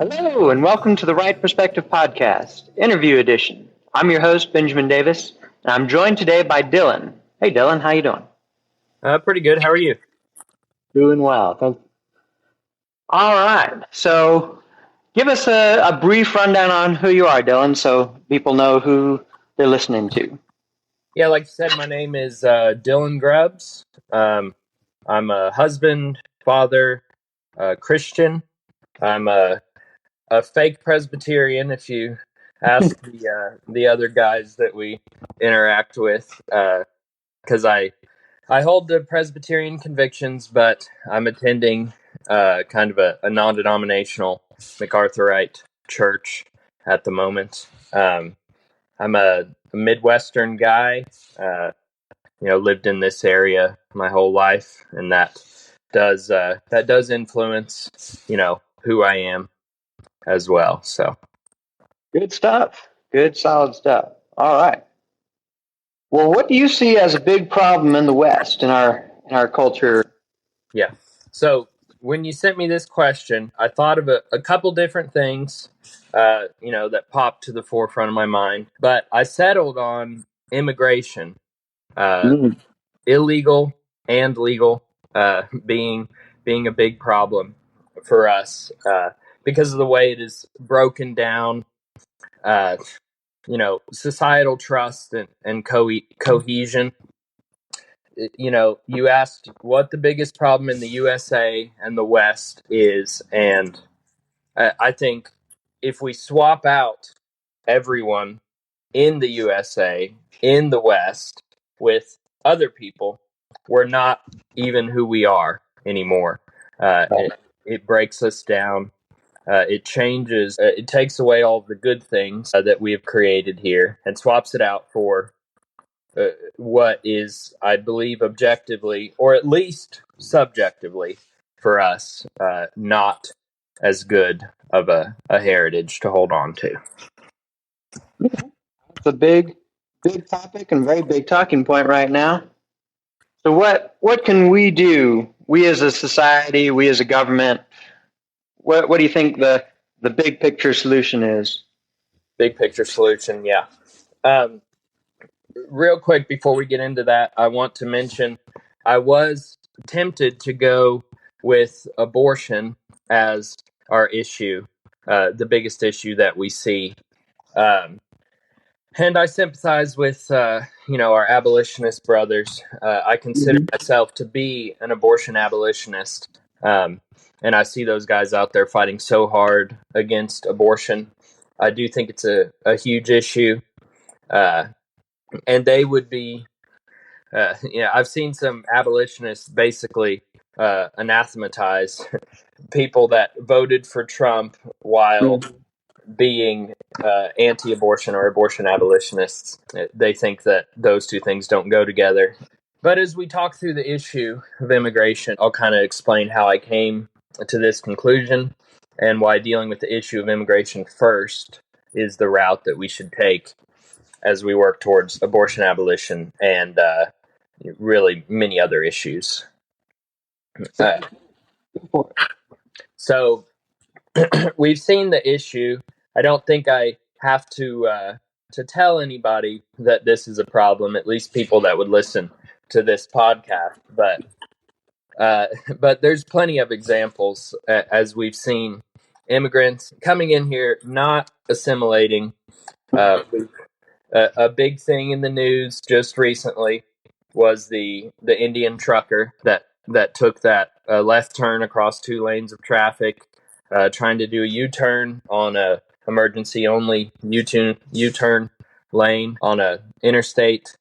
Hello, and welcome to the Right Perspective Podcast, Interview Edition. I'm your host, Benjamin Davis, and I'm joined today by Dylan. Hey, Dylan, how you doing? Pretty good. How are you? Doing well, thank you. All right, so give us a brief rundown on who you are, Dylan, so people know who they're listening to. Yeah, like you said, my name is Dylan Grubbs. I'm a husband, father, Christian. I'm a fake Presbyterian, if you ask the other guys that we interact with, because I hold the Presbyterian convictions, but I'm attending kind of a non-denominational MacArthurite church at the moment. I'm a Midwestern guy, lived in this area my whole life, and that does influence, who I am as well. So Good stuff. Good, solid stuff. All right. Well, what do you see as a big problem in the West, in our culture? yeah. So when you sent me this question, I thought of a couple different things, that popped to the forefront of my mind, but I settled on immigration, illegal and legal, being a big problem for us, because of the way it is broken down. Uh, Societal trust and cohesion. You asked what the biggest problem in the USA and the West is, and I think if we swap out everyone in the USA, in the West, with other people, we're not even who we are anymore. It breaks us down. It changes. It takes away all the good things that we have created here and swaps it out for what is, I believe, objectively, or at least subjectively, for us, not as good of a heritage to hold on to. It's a big topic and very big talking point right now. So what can we do? We as a society, we as a government. What do you think the big picture solution is? Big picture solution, yeah. Real quick before we get into that, I want to mention I was tempted to go with abortion as our issue, the biggest issue that we see. And I sympathize with, our abolitionist brothers. I consider myself to be an abortion abolitionist. And I see those guys out there fighting so hard against abortion. I do think it's a huge issue. And they would be, I've seen some abolitionists basically anathematize people that voted for Trump while being anti-abortion or abortion abolitionists. They think that those two things don't go together. But as we talk through the issue of immigration, I'll kind of explain how I came to this conclusion and why dealing with the issue of immigration first is the route that we should take as we work towards abortion abolition and really many other issues. So we've seen the issue. I don't think I have to tell anybody that this is a problem, at least people that would listen to this podcast. But there's plenty of examples, as we've seen, immigrants coming in here, not assimilating. A big thing in the news just recently was the Indian trucker that took that left turn across 2 lanes of traffic, trying to do a U-turn on a emergency only U-turn lane on a interstate,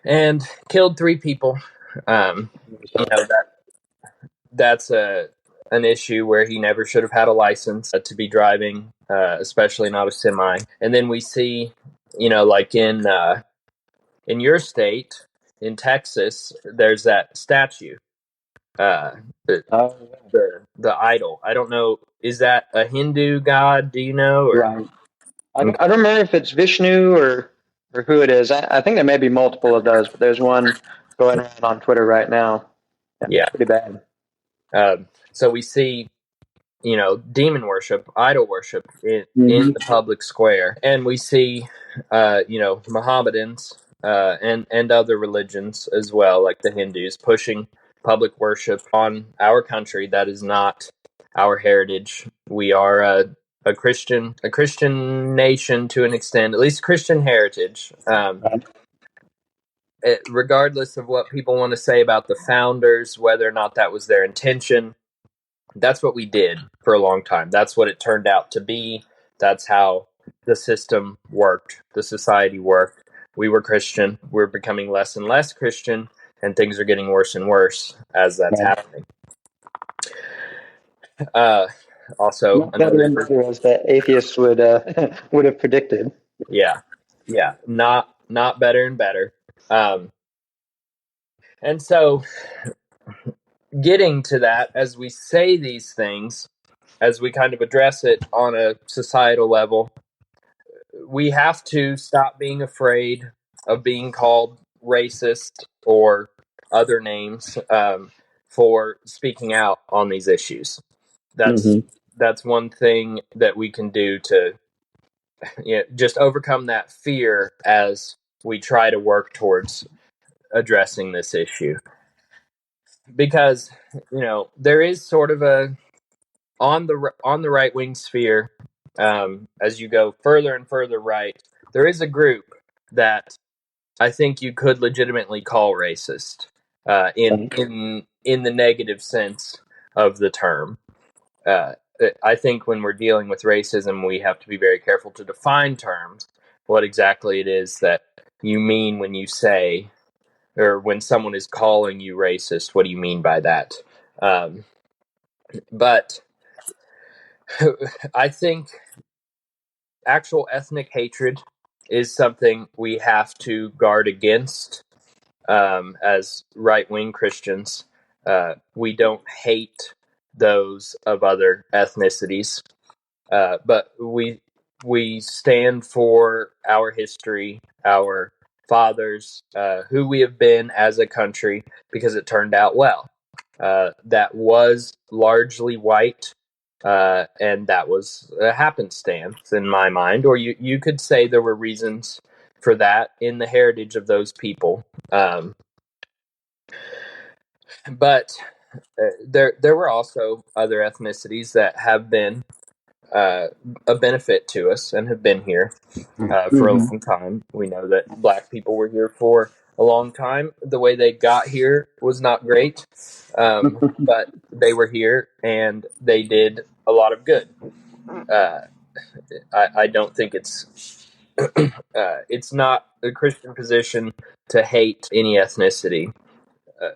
and killed 3 people. That's an issue where he never should have had a license to be driving, especially not a semi. And then we see, like in your state, in Texas, there's that statue, the idol. I don't know. Is that a Hindu god? Do you know? Or? Right. I don't remember if it's Vishnu or who it is. I think there may be multiple of those, but there's one going around on Twitter right now. Yeah. Pretty bad. So we see demon worship, idol worship in Mm-hmm. the public square. And we see, Mohammedans and other religions as well, like the Hindus, pushing public worship on our country that is not our heritage. We are a Christian nation to an extent, at least Christian heritage. Regardless of what people want to say about the founders, whether or not that was their intention, that's what we did for a long time. That's what it turned out to be. That's how the system worked, the society worked. We were Christian. We're becoming less and less Christian, and things are getting worse and worse as that's happening. Also, Not better and better, as the atheists would would have predicted. yeah, not better and better. And so, getting to that, as we say these things, as we kind of address it on a societal level, we have to stop being afraid of being called racist or other names for speaking out on these issues. That's one thing that we can do to just overcome that fear as we try to work towards addressing this issue. Because there is sort of a on the right wing sphere, as you go further and further right, there is a group that I think you could legitimately call racist, in the negative sense of the term. Uh, I think when we're dealing with racism, we have to be very careful to define terms, what exactly it is that you mean when you say, or when someone is calling you racist. What do you mean by that? But I think actual ethnic hatred is something we have to guard against, as right wing Christians. We don't hate those of other ethnicities, but we stand for our history, our fathers, who we have been as a country, because it turned out well. That was largely white, and that was a happenstance in my mind. Or you could say there were reasons for that in the heritage of those people. But there were also other ethnicities that have been a benefit to us and have been here for a long time. We know that Black people were here for a long time. The way they got here was not great, but they were here and they did a lot of good. I don't think it's not a Christian position to hate any ethnicity,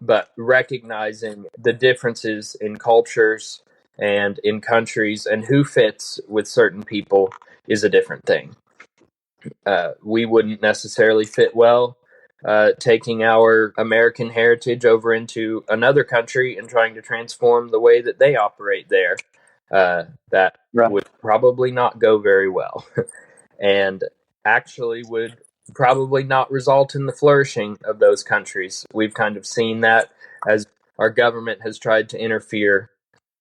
but recognizing the differences in cultures and in countries and who fits with certain people is a different thing. We wouldn't necessarily fit well taking our American heritage over into another country and trying to transform the way that they operate there. That would probably not go very well, and actually would probably not result in the flourishing of those countries. We've kind of seen that as our government has tried to interfere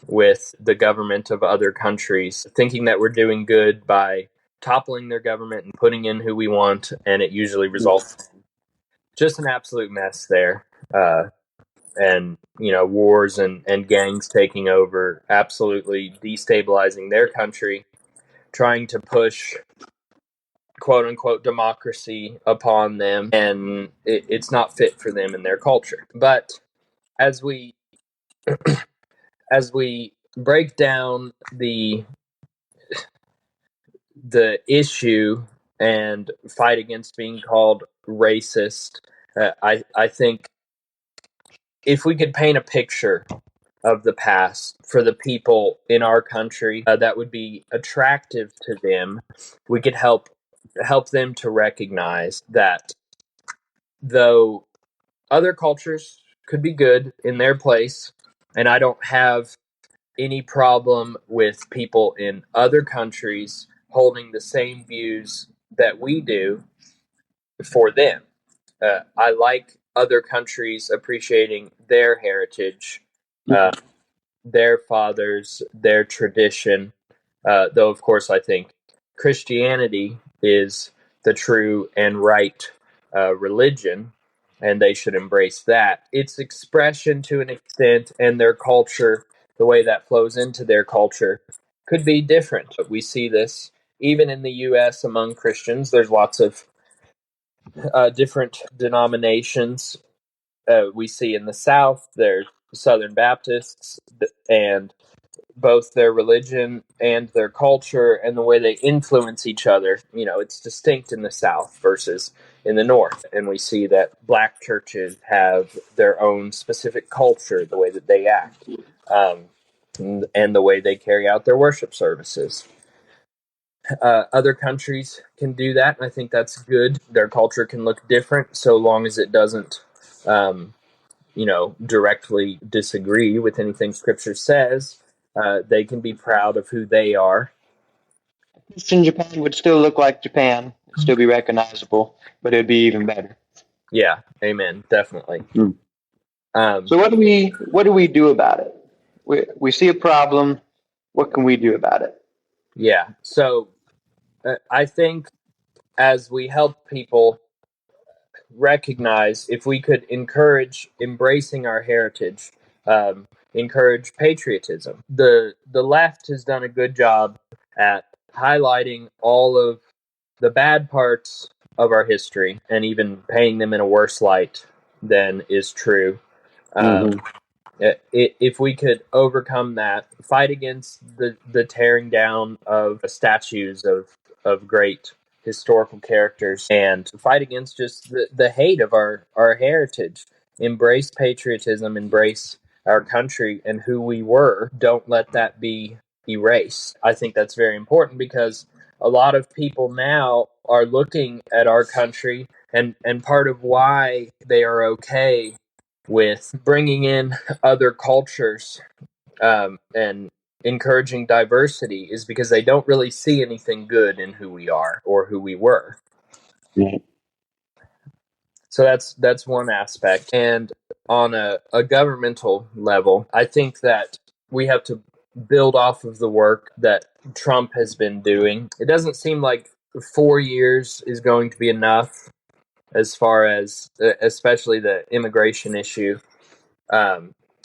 with the government of other countries, thinking that we're doing good by toppling their government and putting in who we want, and it usually results in just an absolute mess there. And wars and gangs taking over, absolutely destabilizing their country, trying to push quote unquote democracy upon them, and it's not fit for them and their culture. But as we break down the issue and fight against being called racist, I think if we could paint a picture of the past for the people in our country that would be attractive to them, we could help them to recognize that though other cultures could be good in their place, and I don't have any problem with people in other countries holding the same views that we do for them. I like other countries appreciating their heritage, their fathers, their tradition. Though, of course, I think Christianity is the true and right religion, and they should embrace that. Its expression to an extent and their culture, the way that flows into their culture, could be different. But we see this even in the U.S. among Christians. There's lots of different denominations. We see in the South, there's Southern Baptists, and both their religion and their culture and the way they influence each other, it's distinct in the South versus in the North. And we see that black churches have their own specific culture, the way that they act, and the way they carry out their worship services. Other countries can do that, and I think that's good. Their culture can look different so long as it doesn't directly disagree with anything Scripture says. They can be proud of who they are. Christian Japan would still look like Japan, it'd still be recognizable, but it'd be even better. Yeah, amen, definitely. So what do we do about it? We see a problem. What can we do about it? Yeah, so I think as we help people recognize, if we could encourage embracing our heritage, encourage patriotism. The left has done a good job at highlighting all of the bad parts of our history and even painting them in a worse light than is true. If we could overcome that, fight against the tearing down of statues of great historical characters, and fight against just the hate of our heritage, embrace patriotism, embrace our country and who we were. Don't let that be erased. I think that's very important because a lot of people now are looking at our country, and part of why they are okay with bringing in other cultures and encouraging diversity is because they don't really see anything good in who we are or who we were. Yeah. So that's one aspect. And on a governmental level, I think that we have to build off of the work that Trump has been doing. It doesn't seem like 4 years is going to be enough as far as especially the immigration issue.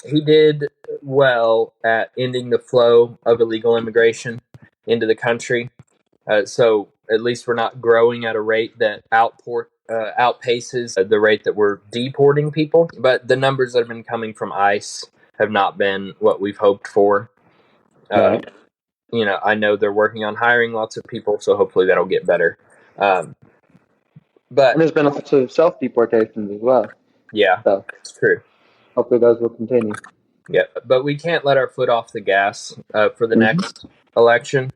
He did well at ending the flow of illegal immigration into the country. So at least we're not growing at a rate that outpaces the rate that we're deporting people. But the numbers that have been coming from ICE have not been what we've hoped for. Right. I know they're working on hiring lots of people, so hopefully that'll get better. But and there's been lots of self-deportations as well. Yeah, so it's true. Hopefully those will continue. Yeah, but we can't let our foot off the gas for the next election.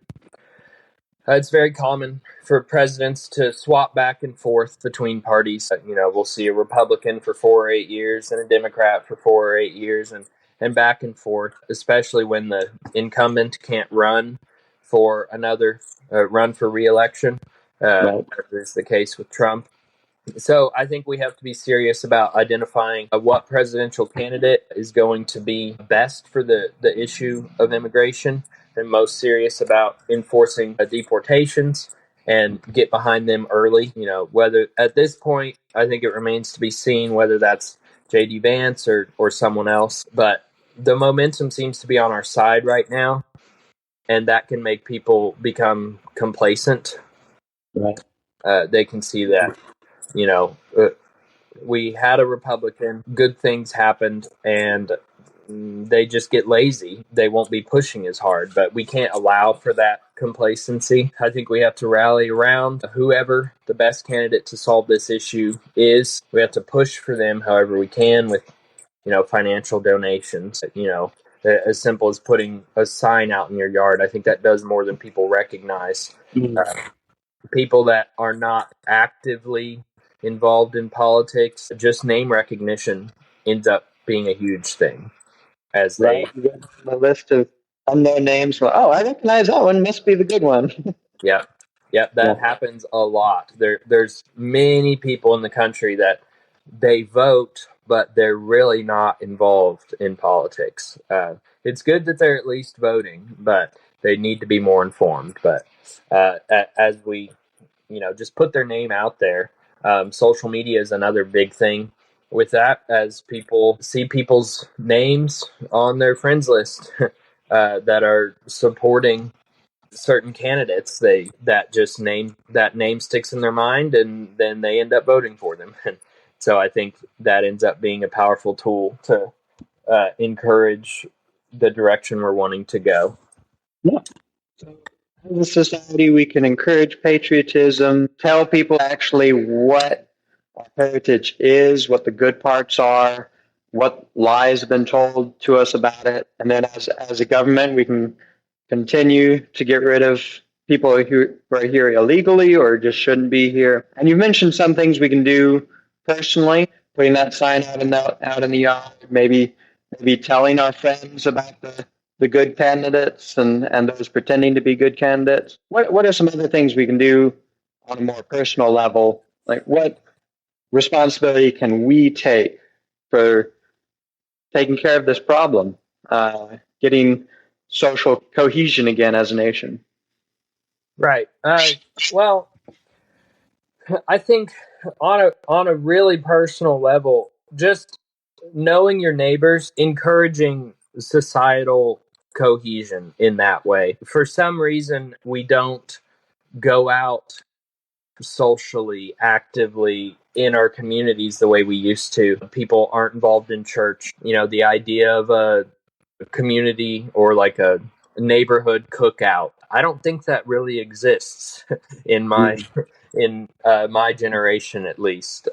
It's very common for presidents to swap back and forth between parties. We'll see a Republican for 4 or 8 years and a Democrat for 4 or 8 years, and back and forth, especially when the incumbent can't run for re-election, Right. as is the case with Trump. So I think we have to be serious about identifying what presidential candidate is going to be best for the issue of immigration, and most serious about enforcing deportations and get behind them early. Whether at this point, I think it remains to be seen whether that's J.D. Vance or someone else. But the momentum seems to be on our side right now, and that can make people become complacent. Right. They can see that we had a Republican, good things happened, and they just get lazy. They won't be pushing as hard, but we can't allow for that complacency. I think we have to rally around whoever the best candidate to solve this issue is. We have to push for them however we can with, financial donations, as simple as putting a sign out in your yard. I think that does more than people recognize. People that are not actively involved in politics, just name recognition ends up being a huge thing. As they, right. You get a list of unknown names. Well, I recognize that one. Must be the good one. yeah, that happens a lot. There's many people in the country that they vote but they're really not involved in politics. It's good that they're at least voting, but they need to be more informed. But as we, just put their name out there, social media is another big thing with that. As people see people's names on their friends list that are supporting certain candidates, that name sticks in their mind, and then they end up voting for them. And so I think that ends up being a powerful tool to encourage the direction we're wanting to go. Yeah. So as a society, we can encourage patriotism, tell people actually what our heritage is, what the good parts are, what lies have been told to us about it. And then as a government, we can continue to get rid of people who are here illegally or just shouldn't be here. And you mentioned some things we can do personally, putting that sign out in the yard, maybe telling our friends about the good candidates and those pretending to be good candidates. What are some other things we can do on a more personal level? Like, what responsibility can we take for taking care of this problem, getting social cohesion again as a nation? Right. Well, I think on a really personal level, just knowing your neighbors, encouraging societal cohesion in that way. For some reason, we don't go out socially actively in our communities the way we used to. People aren't involved in church. The idea of a community or like a neighborhood cookout, I don't think that really exists in my generation, at least.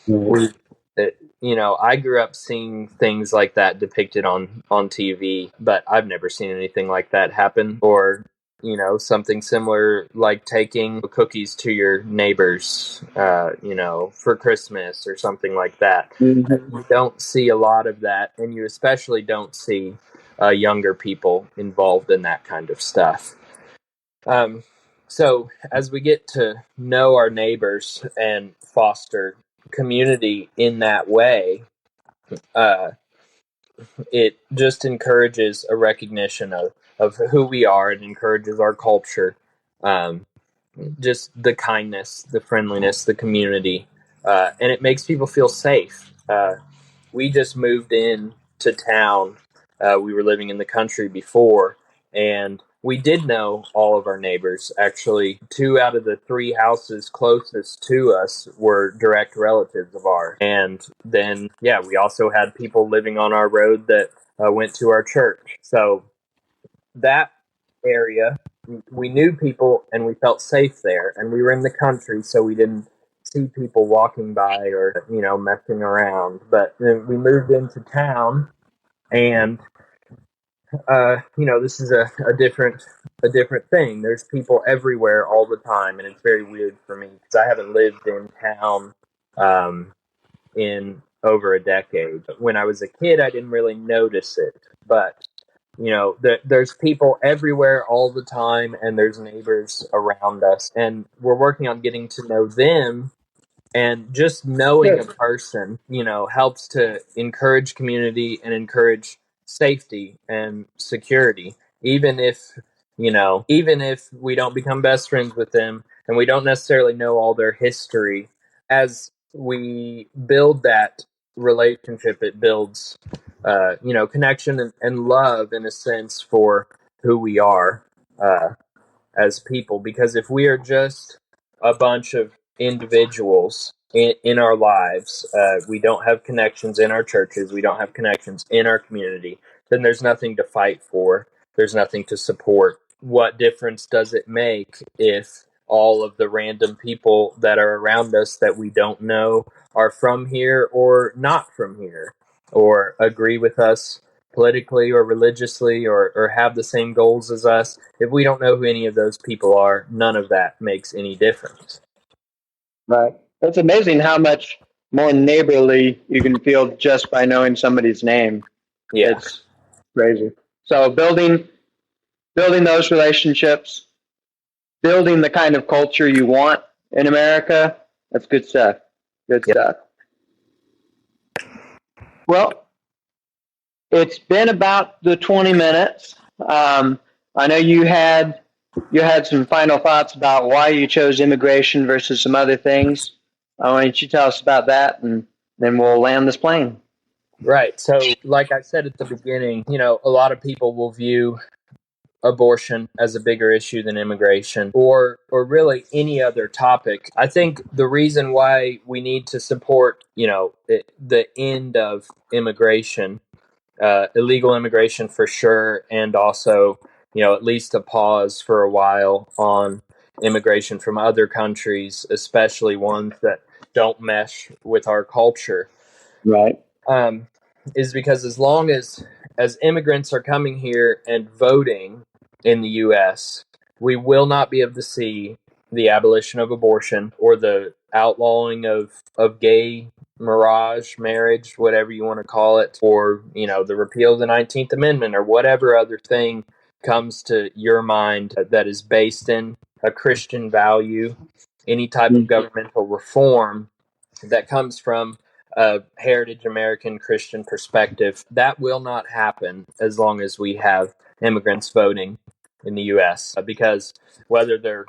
We I grew up seeing things like that depicted on TV, but I've never seen anything like that happen. Or something similar, like taking cookies to your neighbors, for Christmas or something like that. Mm-hmm. You don't see a lot of that, and you especially don't see younger people involved in that kind of stuff. So as we get to know our neighbors and foster community in that way, uh, it just encourages a recognition of who we are. It encourages our culture, um, just the kindness, the friendliness, the community, and it makes people feel safe. We just moved in to town. We were living in the country before, and we did know all of our neighbors. Actually, 2 out of the 3 houses closest to us were direct relatives of ours. And then, yeah, we also had people living on our road that went to our church. So that area, we knew people and we felt safe there. And we were in the country, so we didn't see people walking by or messing around. But then we moved into town, and this is a different thing. There's people everywhere all the time, and it's very weird for me because I haven't lived in town in over a decade. When I was a kid, I didn't really notice it, but there's people everywhere all the time, and there's neighbors around us, and we're working on getting to know them. And just knowing a person, helps to encourage community and encourage safety and security. Even if we don't become best friends with them and we don't necessarily know all their history, as we build that relationship, it builds, connection and love in a sense for who we are as people. Because if we are just a bunch of individuals in our lives, we don't have connections in our churches, we don't have connections in our community, then there's nothing to fight for, there's nothing to support. What difference does it make if all of the random people that are around us that we don't know are from here or not from here, or agree with us politically or religiously, or have the same goals as us? If we don't know who any of those people are, none of that makes any difference. Right. It's amazing how much more neighborly you can feel just by knowing somebody's name. Yeah. It's crazy. So building those relationships, building the kind of culture you want in America, that's good stuff. Good stuff. Well, it's been about the 20 minutes. I know you had some final thoughts about why you chose immigration versus some other things. Why don't you tell us about that, and then we'll land this plane. Right. So, like I said at the beginning, a lot of people will view abortion as a bigger issue than immigration or really any other topic. I think the reason why we need to support, the end of immigration, illegal immigration for sure, and also, at least a pause for a while on immigration from other countries, especially ones that don't mesh with our culture, Right. um, is because as long as immigrants are coming here and voting in the U.S., we will not be able to see the abolition of abortion or the outlawing of gay marriage, whatever you want to call it, or the repeal of the 19th Amendment or whatever other thing comes to your mind that is based in a Christian value. Any type of governmental reform that comes from a heritage American Christian perspective, that will not happen as long as we have immigrants voting in the U.S. Because whether they're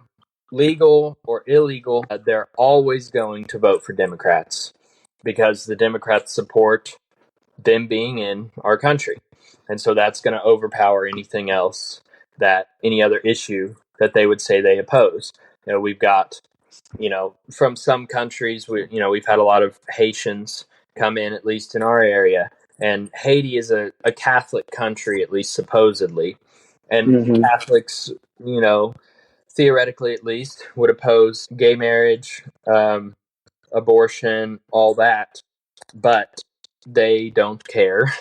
legal or illegal, they're always going to vote for Democrats because the Democrats support them being in our country. And so that's going to overpower anything else, that any other issue that they would say they oppose. We've got, from some countries, we've had a lot of Haitians come in, at least in our area. And Haiti is a Catholic country, at least supposedly. And Mm-hmm. Catholics, theoretically at least, would oppose gay marriage, abortion, all that. But they don't care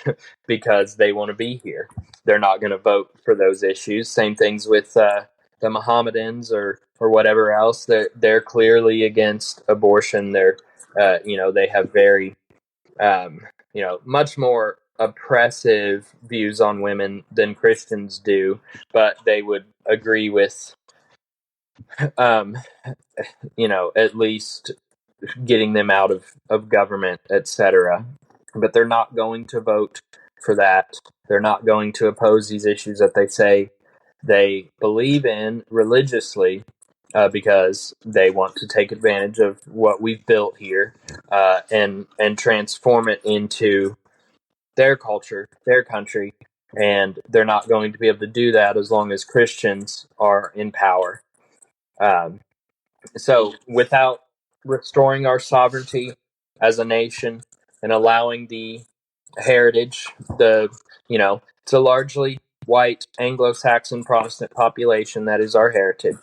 because they want to be here. They're not going to vote for those issues. Same things with the Mohammedans or whatever else. They're clearly against abortion. They have very much more oppressive views on women than Christians do, but they would agree with um, at least getting them out of government, etc. But they're not going to vote for that. They're not going to oppose these issues that they say they believe in religiously, because they want to take advantage of what we've built here, and transform it into their culture, their country, and they're not going to be able to do that as long as Christians are in power. So, without restoring our sovereignty as a nation and allowing the heritage, it's a largely white Anglo-Saxon Protestant population that is our heritage.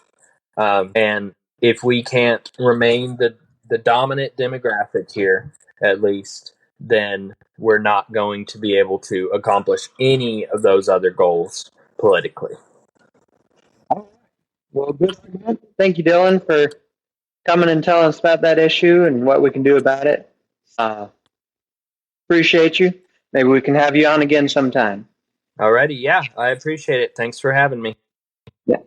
And if we can't remain the dominant demographic here, at least, then we're not going to be able to accomplish any of those other goals politically. Well, good argument. Thank you, Dylan, for coming and telling us about that issue and what we can do about it. Appreciate you. Maybe we can have you on again sometime. Alrighty, yeah, I appreciate it. Thanks for having me. Yeah.